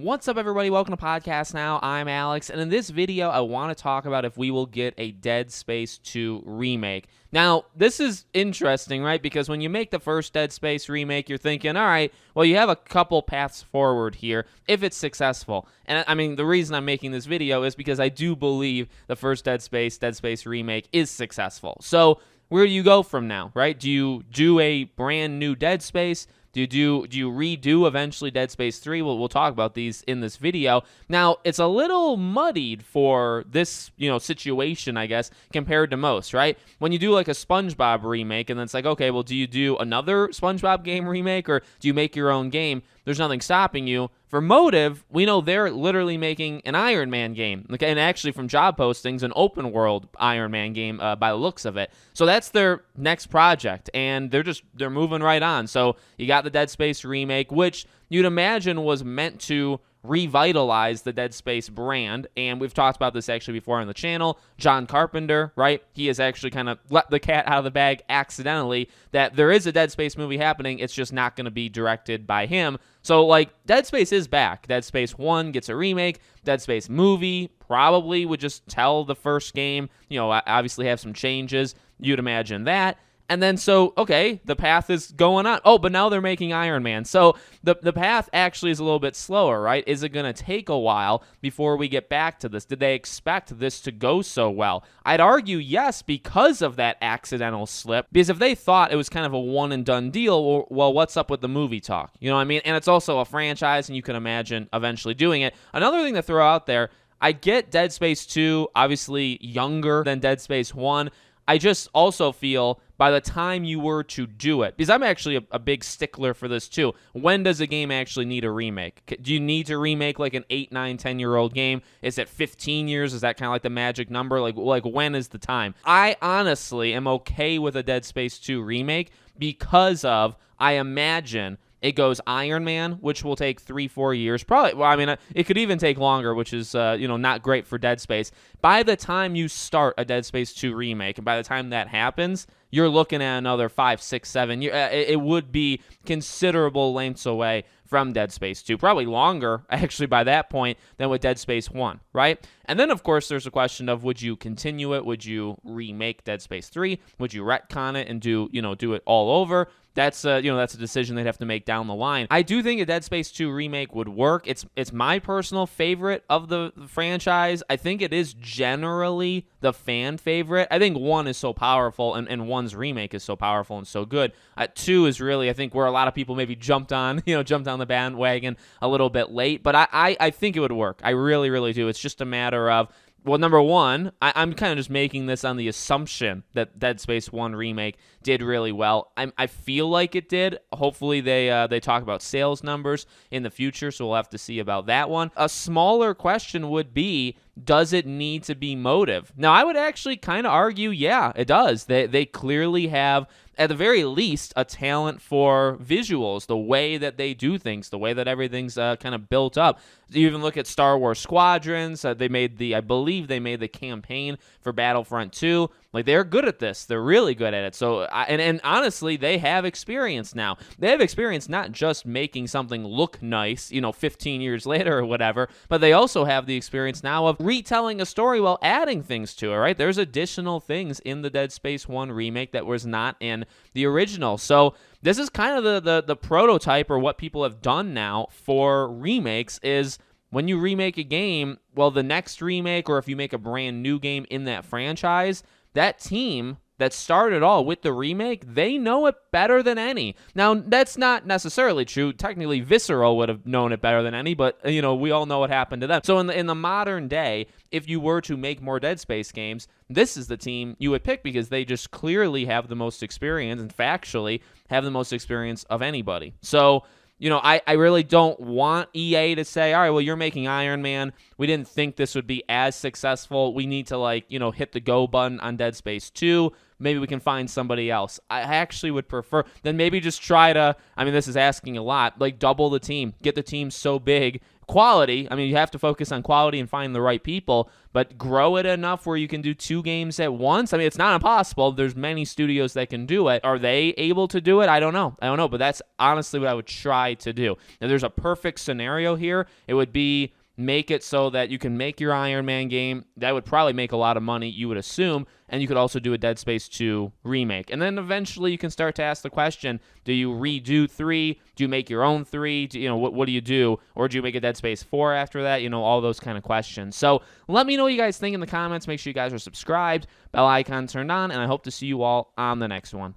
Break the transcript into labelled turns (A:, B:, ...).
A: What's up, everybody? Welcome to Podcast Now. I'm Alex, and in this video, I want to talk about if we will get a Dead Space 2 remake. Now, this is interesting, right? Because when you make the first Dead Space remake, you're thinking, all right, well, you have a couple paths forward here if it's successful. And I mean, the reason I'm making this video is because I do believe the first Dead Space remake is successful. So where do you go from now, right? Do you do a brand new Dead Space? Do you redo eventually Dead Space 3? We'll talk about these in this video. Now, it's a little muddied for this, situation, I guess, compared to most, right? When you do like a SpongeBob remake and then it's like, okay, well, do you do another SpongeBob game remake or do you make your own game? There's nothing stopping you. For Motive, we know they're literally making an Iron Man game. And actually, from job postings, an open world Iron Man game by the looks of it. So that's their next project, and they're moving right on. So you got the Dead Space remake, which you'd imagine was meant to revitalize the Dead Space brand, and we've talked about this actually before on the channel. John Carpenter, right? He has actually kind of let the cat out of the bag accidentally that there is a Dead Space movie happening. It's just not going to be directed by him. So, like, Dead Space is back. Dead Space 1 gets a remake. Dead Space movie probably would just tell the first game, obviously have some changes. You'd imagine that. And then, so, okay, the path is going on. Oh, but now they're making Iron Man. So the path actually is a little bit slower, right? Is it going to take a while before we get back to this? Did they expect this to go so well? I'd argue yes, because of that accidental slip. Because if they thought it was kind of a one-and-done deal, well, what's up with the movie talk? You know what I mean? And it's also a franchise, and you can imagine eventually doing it. Another thing to throw out there, I get Dead Space 2, obviously younger than Dead Space 1. I just also feel by the time you were to do it, because I'm actually a big stickler for this too, when does a game actually need a remake? Do you need to remake like an 8, 9, 10-year-old game? Is it 15 years? Is that kind of like the magic number? Like when is the time? I honestly am okay with a Dead Space 2 remake because of, I imagine, it goes Iron Man, which will take 3-4 years. Probably, well, I mean, it could even take longer, which is, not great for Dead Space. By the time you start a Dead Space 2 remake, and by the time that happens, you're looking at another 5, 6, 7 years. It would be considerable lengths away from Dead Space 2. Probably longer, actually, by that point, than with Dead Space 1, right? And then, of course, there's a question of, would you continue it? Would you remake Dead Space 3? Would you retcon it and do it all over? That's a decision they'd have to make down the line. I do think a Dead Space 2 remake would work. It's my personal favorite of the franchise. I think it is generally the fan favorite. I think 1 is so powerful, and 1's remake is so powerful and so good. 2 is really, I think, where a lot of people maybe jumped on the bandwagon a little bit late. But I think it would work. I really, really do. It's just a matter of, well, number one, I'm kind of just making this on the assumption that Dead Space 1 remake did really well. I feel like it did. Hopefully they talk about sales numbers in the future, so we'll have to see about that one. A smaller question would be, does it need to be Motive? Now, I would actually kind of argue, yeah, it does. They clearly have, at the very least, a talent for visuals, the way that they do things, the way that everything's kind of built up. You even look at Star Wars Squadrons. I believe they made the campaign for Battlefront 2. Like, they're good at this. They're really good at it. So, and honestly, they have experience now. They have experience not just making something look nice, 15 years later or whatever, but they also have the experience now of retelling a story while adding things to it, right? There's additional things in the Dead Space 1 remake that was not in the original. So this is kind of the prototype, or what people have done now for remakes is, when you remake a game, well, the next remake, or if you make a brand new game in that franchise, that team that started all with the remake, they know it better than any. Now, that's not necessarily true. Technically, Visceral would have known it better than any, but, we all know what happened to them. So in the modern day, if you were to make more Dead Space games, this is the team you would pick because they just clearly have the most experience and factually have the most experience of anybody. So, I really don't want EA to say, all right, well, you're making Iron Man. We didn't think this would be as successful. We need to, hit the go button on Dead Space 2. Maybe we can find somebody else. I actually would prefer, then maybe just try to, this is asking a lot, like double the team. Get the team so big, quality. I mean, you have to focus on quality and find the right people, but grow it enough where you can do 2 games at once. I mean, it's not impossible. There's many studios that can do it. Are they able to do it? I don't know, but that's honestly what I would try to do. Now, there's a perfect scenario here. It would be make it so that you can make your Iron Man game. That would probably make a lot of money, you would assume, and you could also do a Dead Space 2 remake. And then eventually you can start to ask the question, do you redo 3? Do you make your own 3? What do you do? Or do you make a Dead Space 4 after that? All those kind of questions. So let me know what you guys think in the comments. Make sure you guys are subscribed, bell icon turned on, and I hope to see you all on the next one.